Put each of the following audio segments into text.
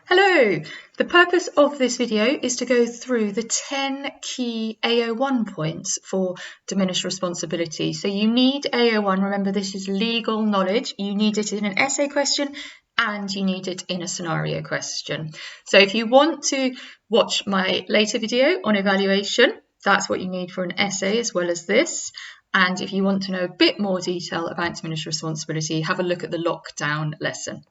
Hello! The purpose of this video is to go through the 10 key AO1 points for diminished responsibility. So you need AO1, remember this is legal knowledge, you need it in an essay question and you need it in a scenario question. So if you want to watch my later video on evaluation, that's what you need for an essay as well as this. And if you want to know a bit more detail about diminished responsibility, have a look at the lockdown lesson.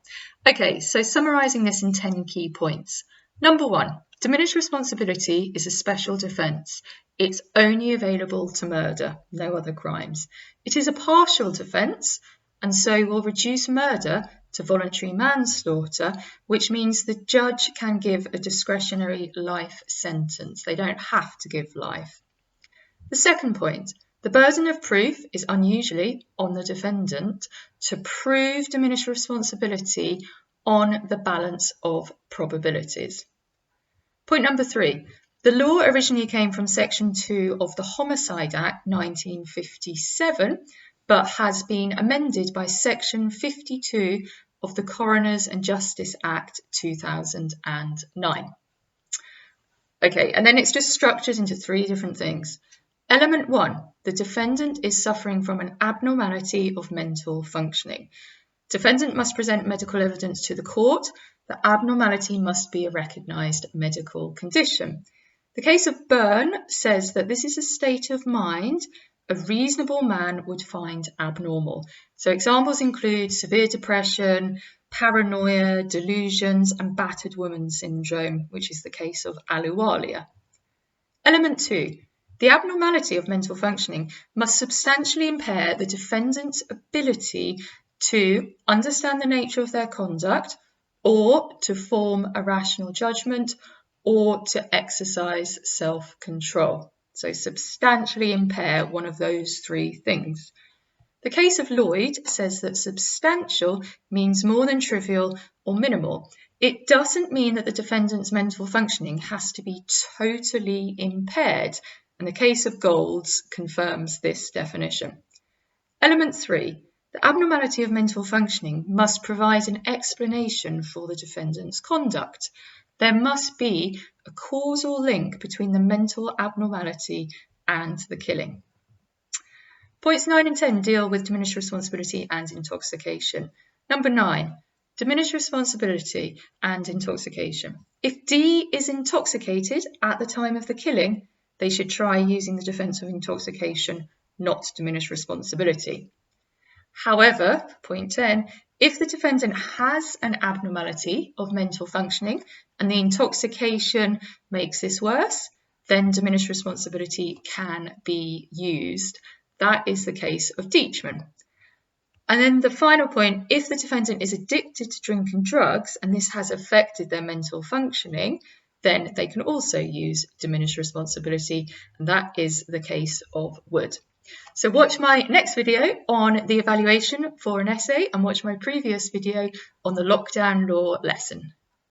Okay, so summarising this in 10 key points. Number 1, diminished responsibility is a special defence. It's only available to murder, no other crimes. It is a partial defence and so will reduce murder to voluntary manslaughter, which means the judge can give a discretionary life sentence. They don't have to give life. The second point, the burden of proof is unusually on the defendant to prove diminished responsibility on the balance of probabilities. Point number 3, the law originally came from Section 2 of the Homicide Act 1957, but has been amended by Section 52 of the Coroners and Justice Act 2009. Okay, and then it's just structured into 3 different things. Element 1, the defendant is suffering from an abnormality of mental functioning. Defendant must present medical evidence to the court. The abnormality must be a recognised medical condition. The case of Byrne says that this is a state of mind a reasonable man would find abnormal. So examples include severe depression, paranoia, delusions, and battered woman syndrome, which is the case of Ahluwalia. Element 2. The abnormality of mental functioning must substantially impair the defendant's ability to understand the nature of their conduct or to form a rational judgment or to exercise self-control. So substantially impair one of those 3 things. The case of Lloyd says that substantial means more than trivial or minimal. It doesn't mean that the defendant's mental functioning has to be totally impaired, and the case of Golds confirms this definition. Element 3. The abnormality of mental functioning must provide an explanation for the defendant's conduct. There must be a causal link between the mental abnormality and the killing. Points 9 and 10 deal with diminished responsibility and intoxication. Number 9, diminished responsibility and intoxication. If D is intoxicated at the time of the killing, they should try using the defence of intoxication, not diminished responsibility. However, point 10, if the defendant has an abnormality of mental functioning and the intoxication makes this worse, then diminished responsibility can be used. That is the case of Deachman. And then the final point, if the defendant is addicted to drinking drugs and this has affected their mental functioning, then they can also use diminished responsibility, and that is the case of Wood. So watch my next video on the evaluation for an essay and watch my previous video on the lockdown law lesson.